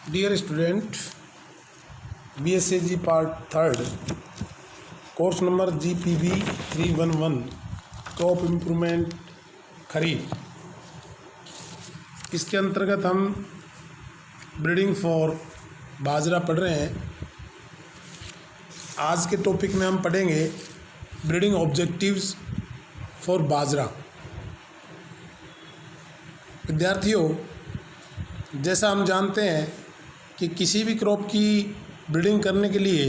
Dear student, BSAG Part 3rd, course number GPB 311 crop improvement kharif. इसके अंतर्गत हम breeding for बाजरा पढ़ रहे हैं। आज के टॉपिक में हम पढ़ेंगे ब्रीडिंग ऑब्जेक्टिव्स फॉर बाजरा। विद्यार्थियों, जैसा हम जानते हैं कि किसी भी क्रॉप की ब्रीडिंग करने के लिए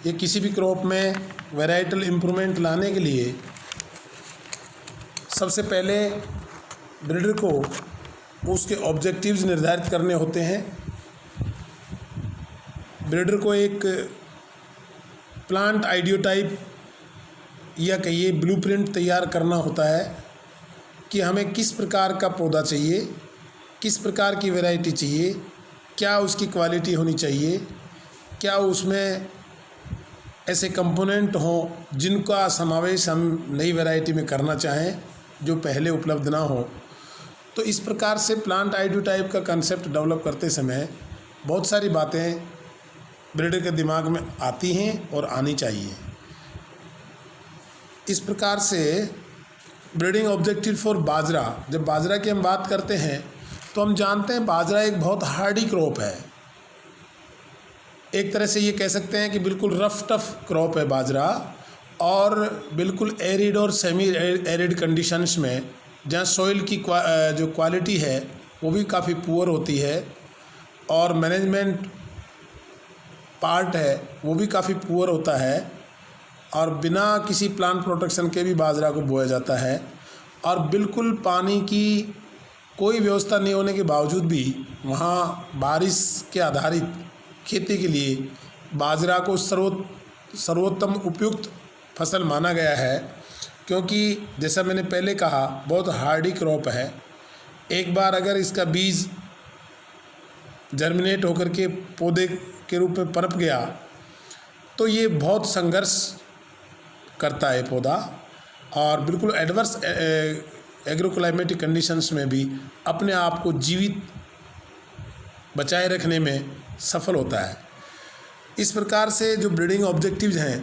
या किसी भी क्रॉप में वैराइटल इम्प्रूवमेंट लाने के लिए सबसे पहले ब्रीडर को उसके ऑब्जेक्टिव्स निर्धारित करने होते हैं। ब्रीडर को एक प्लांट आइडियोटाइप या कहिए ब्लूप्रिंट तैयार करना होता है कि हमें किस प्रकार का पौधा चाहिए, किस प्रकार की वैरायटी चाहिए, क्या उसकी क्वालिटी होनी चाहिए, क्या उसमें ऐसे कंपोनेंट हों जिनका समावेश हम नई वैरायटी में करना चाहें जो पहले उपलब्ध ना हो। तो इस प्रकार से प्लांट आइडियोटाइप का कंसेप्ट डेवलप करते समय बहुत सारी बातें ब्रीडर के दिमाग में आती हैं और आनी चाहिए। इस प्रकार से ब्रीडिंग ऑब्जेक्टिव फॉर बाजरा, जब बाजरा की हम बात करते हैं तो हम जानते हैं बाजरा एक बहुत हार्डी क्रॉप है। एक तरह से ये कह सकते हैं कि बिल्कुल रफ टफ क्रॉप है बाजरा, और बिल्कुल एरिड और सेमी एरिड कंडीशंस में जहाँ सॉइल की जो क्वालिटी है वो भी काफ़ी पुअर होती है और मैनेजमेंट पार्ट है वो भी काफ़ी पुअर होता है, और बिना किसी प्लांट प्रोटेक्शन के भी बाजरा को बोया जाता है। और बिल्कुल पानी की कोई व्यवस्था नहीं होने के बावजूद भी वहाँ बारिश के आधारित खेती के लिए बाजरा को सर्वोत्तम उपयुक्त फसल माना गया है, क्योंकि जैसा मैंने पहले कहा बहुत हार्डी क्रॉप है। एक बार अगर इसका बीज जर्मिनेट होकर के पौधे के रूप में पनप गया तो ये बहुत संघर्ष करता है पौधा, और बिल्कुल एडवर्स एग्रोक्लाइमेटिक कंडीशंस में भी अपने आप को जीवित बचाए रखने में सफल होता है। इस प्रकार से जो ब्रीडिंग ऑब्जेक्टिव्स हैं,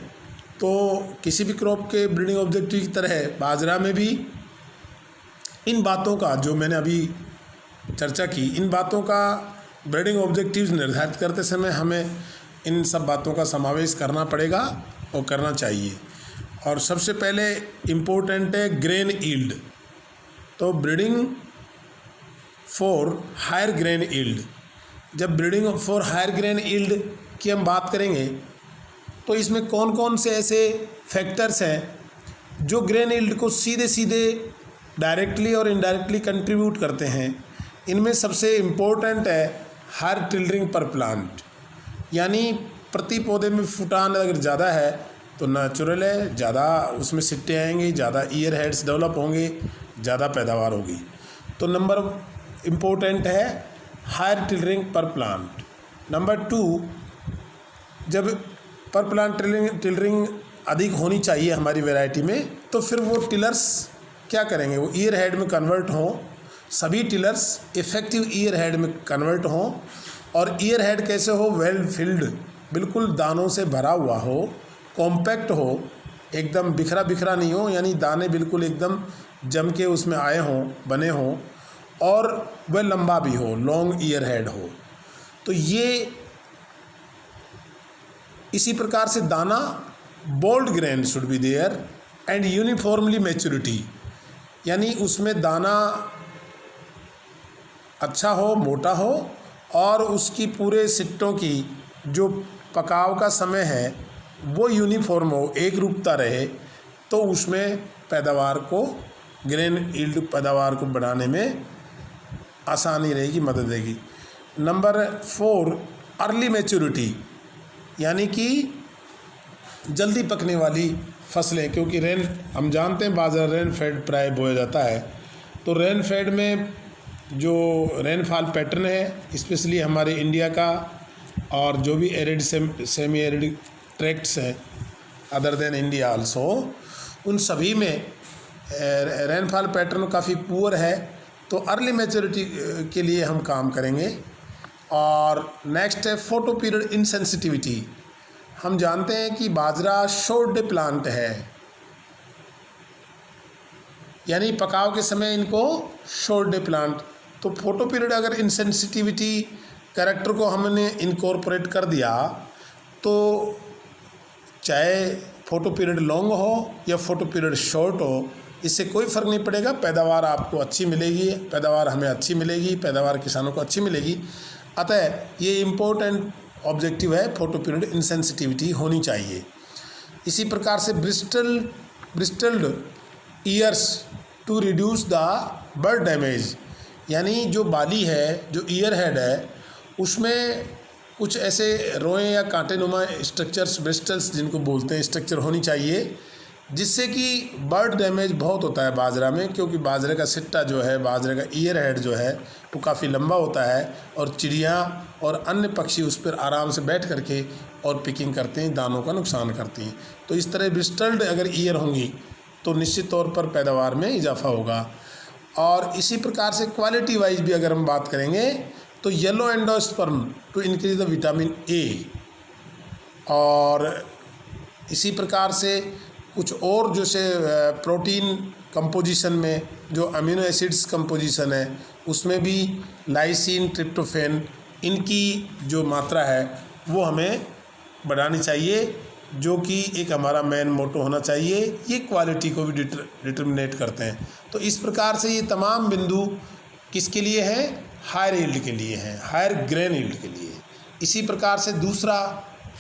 तो किसी भी क्रॉप के ब्रीडिंग ऑब्जेक्टिव की तरह बाजरा में भी इन बातों का, जो मैंने अभी चर्चा की, इन बातों का ब्रीडिंग ऑब्जेक्टिव्स निर्धारित करते समय हमें इन सब बातों का समावेश करना पड़ेगा और करना चाहिए। और सबसे पहले इम्पोर्टेंट है ग्रेन ईल्ड। तो breeding for higher grain yield, जब breeding for higher grain yield की हम बात करेंगे तो इसमें कौन कौन से ऐसे फैक्टर्स हैं जो ग्रेन ईल्ड को सीधे सीधे डायरेक्टली और इनडायरेक्टली कंट्रीब्यूट करते हैं। इनमें सबसे इम्पोर्टेंट है हायर टिल्डरिंग पर प्लांट, यानी प्रति पौधे में फुटान अगर ज़्यादा है तो नेचुरल है, ज़्यादा उसमें सिट्टे आएंगे, ज़्यादा ईयर हेड्स डेवलप होंगे, ज़्यादा पैदावार होगी। तो नंबर इम्पोर्टेंट है हायर टिल्डरिंग पर प्लांट। नंबर 2, जब पर प्लांट टिल्डरिंग अधिक होनी चाहिए हमारी वैरायटी में, तो फिर वो टिलर्स क्या करेंगे, वो ईयर हेड में कन्वर्ट हों, सभी टिलर्स इफेक्टिव ईयर हेड में कन्वर्ट हों। और ईयर हेड कैसे हो, वेल फिल्ड, बिल्कुल दानों से भरा हुआ हो, कॉम्पैक्ट हो, एकदम बिखरा बिखरा नहीं हो, यानी दाने बिल्कुल एकदम जम के उसमें आए हों, बने हों, और वह लंबा भी हो, लॉन्ग ईयर हेड हो। तो ये इसी प्रकार से दाना bold grain should be there and uniformly maturity, यानी उसमें दाना अच्छा हो, मोटा हो, और उसकी पूरे सिट्टों की जो पकाव का समय है वो यूनिफॉर्म हो, एक रूपता रहे, तो उसमें पैदावार को, ग्रेन ईल्ड पैदावार को बढ़ाने में आसानी रहेगी, मदद देगी। नंबर 4, अर्ली मैच्योरिटी, यानी कि जल्दी पकने वाली फसलें, क्योंकि रेन, हम जानते हैं बाजरा रेन फेड प्राय बोया जाता है। तो रेन फेड में जो रेनफॉल पैटर्न है स्पेशली हमारे इंडिया का, और जो भी एरिड सेमी एरिड ट्रैक्ट्स हैं अदर देन इंडिया आल्सो, उन सभी में रेनफॉल पैटर्न काफ़ी पुअर है। तो अर्ली मैच्योरिटी के लिए हम काम करेंगे। और नेक्स्ट है फोटो पीरियड इनसेंसिटिविटी। हम जानते हैं कि बाजरा शॉर्ट डे प्लांट है, यानी पकाव के समय इनको शॉर्ट डे प्लांट, तो फोटो पीरियड अगर इनसेंसिटिविटी कैरेक्टर को हमने इनकॉर्पोरेट कर दिया तो चाहे फोटो पीरियड लॉन्ग हो या फोटो पीरियड शॉर्ट हो, इससे कोई फ़र्क नहीं पड़ेगा, पैदावार आपको अच्छी मिलेगी, पैदावार हमें अच्छी मिलेगी, पैदावार किसानों को अच्छी मिलेगी। अतः ये इम्पोर्टेंट ऑब्जेक्टिव है, फोटो पीरियड इनसेंसिटिविटी होनी चाहिए। इसी प्रकार से bristled ears to reduce the bird damage, यानी जो बाली है, जो ईयर हेड है, उसमें कुछ ऐसे रोए या कांटेनुमा स्ट्रक्चर्स, ब्रिस्टल्स जिनको बोलते हैं, स्ट्रक्चर होनी चाहिए, जिससे कि बर्ड डैमेज बहुत होता है बाजरा में, क्योंकि बाजरे का सिट्टा जो है, बाजरे का ईयर हेड जो है वो काफ़ी लंबा होता है और चिड़िया और अन्य पक्षी उस पर आराम से बैठ करके और पिकिंग करते हैं, दानों का नुकसान करती हैं। तो इस तरह ब्रिस्टल्ड अगर ईयर होंगी तो निश्चित तौर पर पैदावार में इजाफा होगा। और इसी प्रकार से क्वालिटी वाइज भी अगर हम बात करेंगे तो yellow endosperm to increase the vitamin A, और इसी प्रकार से कुछ और जैसे प्रोटीन कंपोजिशन में जो अमीनो एसिड्स कंपोजिशन है उसमें भी लाइसिन, ट्रिप्टोफैन, इनकी जो मात्रा है वो हमें बढ़ानी चाहिए, जो कि एक हमारा मेन मोटो होना चाहिए। ये क्वालिटी को भी डिटर्मिनेट करते हैं। तो इस प्रकार से ये तमाम बिंदु किसके लिए हैं? हायर यील्ड के लिए हैं, हायर ग्रेन यील्ड के लिए। इसी प्रकार से दूसरा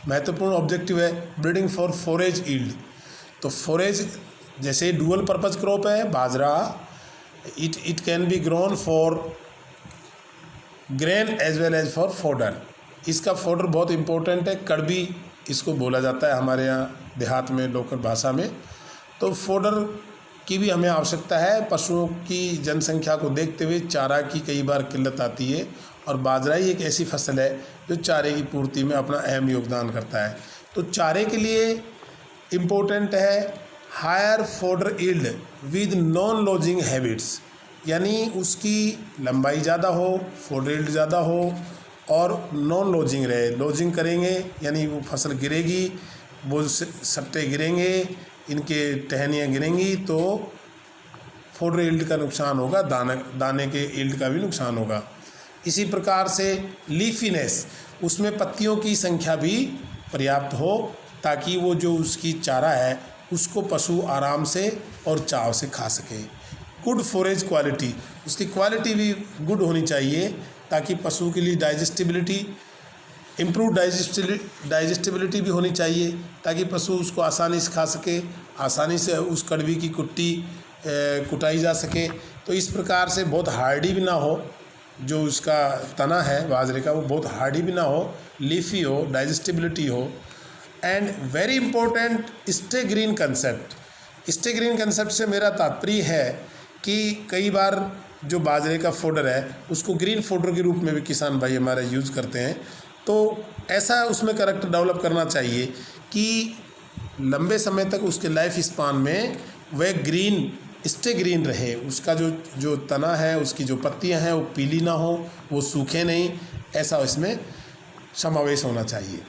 महत्वपूर्ण ऑब्जेक्टिव है ब्रीडिंग फॉर फोरेज यील्ड। तो फोरेज जैसे डुअल पर्पज क्रॉप है बाजरा, it can be grown for grain as well as for fodder. इसका फोडर बहुत इम्पोर्टेंट है, कड़बी इसको बोला जाता है हमारे यहाँ देहात में, लोकल भाषा में। तो फोडर की भी हमें आवश्यकता है। पशुओं की जनसंख्या को देखते हुए चारा की कई बार किल्लत आती है, और बाजरा ही एक ऐसी फसल है जो चारे की पूर्ति में अपना अहम योगदान करता है। तो चारे के लिए इम्पोर्टेंट है higher fodder yield with non lodging habits, यानी उसकी लंबाई ज़्यादा हो, फोडर यील्ड ज़्यादा हो और नॉन लॉजिंग रहे। लॉजिंग करेंगे यानी वो फसल गिरेगी, वो सट्टे गिरेंगे, इनके टहनियाँ गिरेंगी तो फोडर यील्ड का नुकसान होगा, दाने के यील्ड का भी नुकसान होगा। इसी प्रकार से लीफीनेस, उसमें पत्तियों की संख्या भी पर्याप्त हो ताकि वो जो उसकी चारा है उसको पशु आराम से और चाव से खा सके। गुड फोरेज क्वालिटी, उसकी क्वालिटी भी गुड होनी चाहिए ताकि पशु के लिए डाइजेस्टिबिलिटी, इम्प्रूव डाइजेस्टिबिलिटी भी होनी चाहिए ताकि पशु उसको आसानी से खा सके, आसानी से उस कड़वी की कुट्टी कुटाई जा सके। तो इस प्रकार से बहुत हार्डी भी ना हो, जो उसका तना है बाजरे का वो बहुत हार्डी भी ना हो, लीफी हो, डाइजेस्टिबिलिटी हो। And very important stay green concept. Stay green concept से मेरा तात्पर्य है कि कई बार जो बाजरे का फोडर है उसको ग्रीन फोडर के रूप में भी किसान भाई हमारे यूज़ करते हैं। तो ऐसा उसमें करैक्टर डेवलप करना चाहिए कि लंबे समय तक उसके लाइफ स्पान में वह ग्रीन स्टे ग्रीन रहे, उसका जो तना है, उसकी जो पत्तियां हैं वो पीली ना हो, वो सूखे नहीं, ऐसा इसमें समावेश होना चाहिए।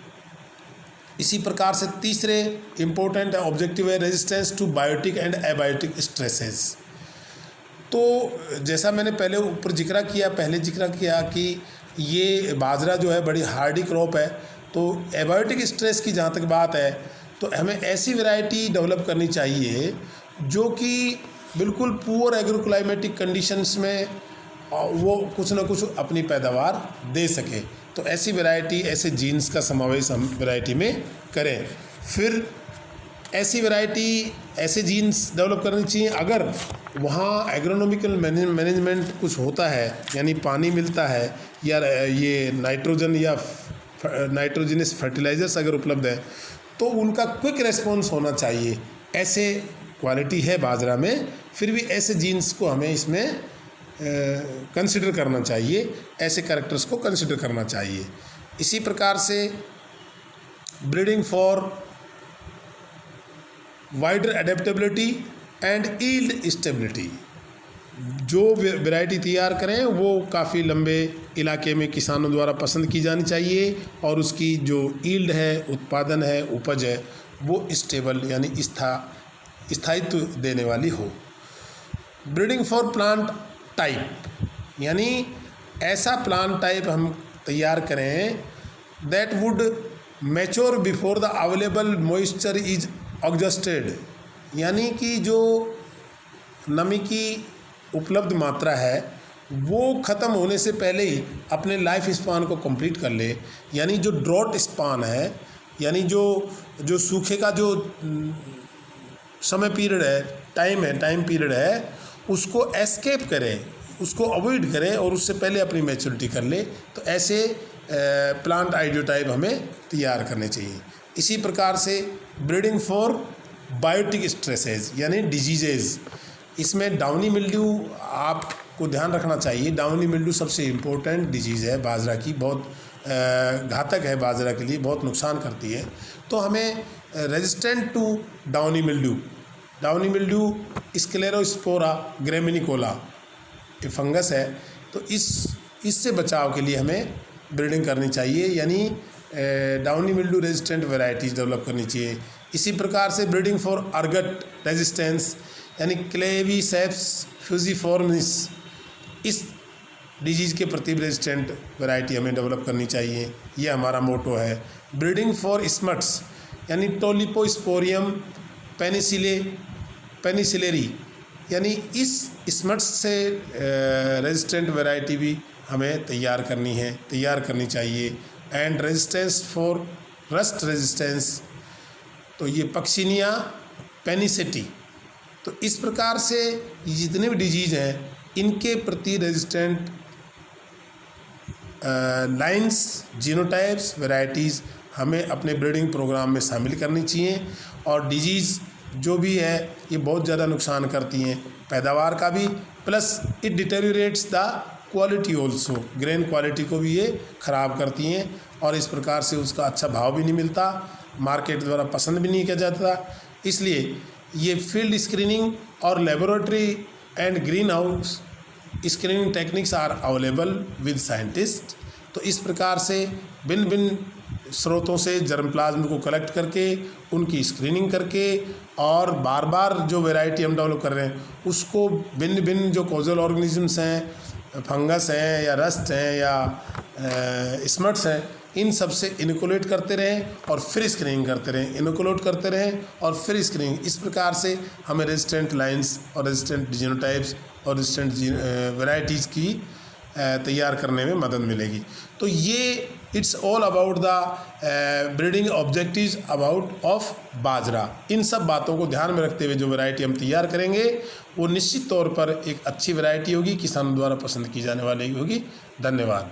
इसी प्रकार से तीसरे इम्पोर्टेंट ऑब्जेक्टिव है resistance to biotic and abiotic stresses. तो जैसा मैंने पहले जिक्र किया कि ये बाजरा जो है बड़ी हार्डी क्रॉप है, तो एबायोटिक स्ट्रेस की जहाँ तक बात है तो हमें ऐसी वैरायटी डेवलप करनी चाहिए जो कि बिल्कुल पुअर एग्रोक्लाइमेटिक कंडीशंस में वो कुछ ना कुछ अपनी पैदावार दे सके। तो ऐसी वैरायटी, ऐसे जीन्स का समावेश हम वैरायटी में करें। फिर ऐसी वैरायटी, ऐसे जीन्स डेवलप करनी चाहिए अगर वहाँ एग्रोनॉमिकल मैनेजमेंट कुछ होता है, यानी पानी मिलता है या ये नाइट्रोजन या नाइट्रोजनस फर्टिलाइजर्स अगर उपलब्ध है तो उनका क्विक रेस्पॉन्स होना चाहिए। ऐसे क्वालिटी है बाजरा में, फिर भी ऐसे जीन्स को हमें इसमें कंसिडर करना चाहिए, ऐसे कैरेक्टर्स को कंसिडर करना चाहिए। इसी प्रकार से breeding for wider adaptability and yield stability, जो वैरायटी तैयार करें वो काफ़ी लंबे इलाके में किसानों द्वारा पसंद की जानी चाहिए और उसकी जो यील्ड है, उत्पादन है, उपज है, वो स्टेबल यानी स्थायित्व देने वाली हो। ब्रीडिंग फॉर प्लांट टाइप यानी ऐसा प्लांट टाइप हम तैयार करें that would mature before the available moisture is exhausted, यानी कि जो नमी की उपलब्ध मात्रा है वो ख़त्म होने से पहले ही अपने लाइफ स्पान को कंप्लीट कर ले। यानी जो ड्रॉट स्पान है, यानी जो सूखे का जो समय पीरियड है, टाइम पीरियड है, उसको एस्केप करें, उसको अवॉइड करें और उससे पहले अपनी मैच्योरिटी कर ले। तो ऐसे प्लांट आइडियोटाइप हमें तैयार करने चाहिए। इसी प्रकार से ब्रीडिंग फॉर बायोटिक स्ट्रेसेस यानी डिजीजेज, इसमें डाउनी मिल्ड्यू आपको ध्यान रखना चाहिए। डाउनी मिल्ड्यू सबसे इम्पोर्टेंट डिजीज़ है बाजरा की, बहुत घातक है बाजरा के लिए, बहुत नुकसान करती है। तो हमें रेजिस्टेंट टू डाउनी मिल्ड्यू स्क्लेरोस्पोरा ग्रेमिनिकोला ये फंगस है, तो इससे बचाव के लिए हमें ब्रीडिंग करनी चाहिए, यानी downy mildew resistant varieties develop करनी चाहिए। इसी प्रकार से ब्रीडिंग फॉर अर्गट रेजिस्टेंस यानी क्लेवीसेप्स फ्यूजिफॉर्मिस, इस डिजीज़ के प्रति रेजिस्टेंट वैरायटी हमें डेवलप करनी चाहिए, ये हमारा मोटो है। ब्रीडिंग फॉर स्मट्स यानी टोलिपोस्पोरियम पेनिसिलेरी, यानी इस स्मट्स से रेजिस्टेंट वैरायटी भी हमें तैयार करनी चाहिए। And resistance for rust resistance, तो ये पक्सिनिया पेनिसेटी। तो इस प्रकार से जितने भी डिजीज़ हैं इनके प्रति रेजिस्टेंट लाइन्स, जीनोटाइप्स, वैरायटीज़ हमें अपने ब्रीडिंग प्रोग्राम में शामिल करनी चाहिए। और डिजीज़ जो भी है ये बहुत ज़्यादा नुकसान करती हैं पैदावार का भी, plus it deteriorates the quality also, grain quality को भी ये ख़राब करती हैं और इस प्रकार से उसका अच्छा भाव भी नहीं मिलता, मार्केट द्वारा पसंद भी नहीं किया जाता। इसलिए ये फील्ड स्क्रीनिंग और laboratory and green house screening techniques are available with scientist. तो इस प्रकार से भिन्न भिन्न स्रोतों से जर्मप्लाज्म को कलेक्ट करके उनकी स्क्रीनिंग करके और बार बार जो वैरायटी हम डेवलप कर रहे हैं उसको भिन्न भिन्न जो कॉजल ऑर्गेनिजम्स हैं, फंगस हैं या रस्ट हैं या स्मट्स हैं, इन सब से इनोकुलेट करते रहें और फिर स्क्रीनिंग करते रहें, इनोकुलेट करते रहें और फिर स्क्रीनिंग। इस प्रकार से हमें रेजिस्टेंट लाइन्स और रेजिस्टेंट जीनोटाइप्स और रेजिस्टेंट वैरायटीज़ की तैयार करने में मदद मिलेगी। तो ये it's all about the breeding objectives about of bajra. इन सब बातों को ध्यान में रखते हुए जो वैरायटी हम तैयार करेंगे वो निश्चित तौर पर एक अच्छी वैरायटी होगी, किसानों द्वारा पसंद की जाने वाली होगी। धन्यवाद।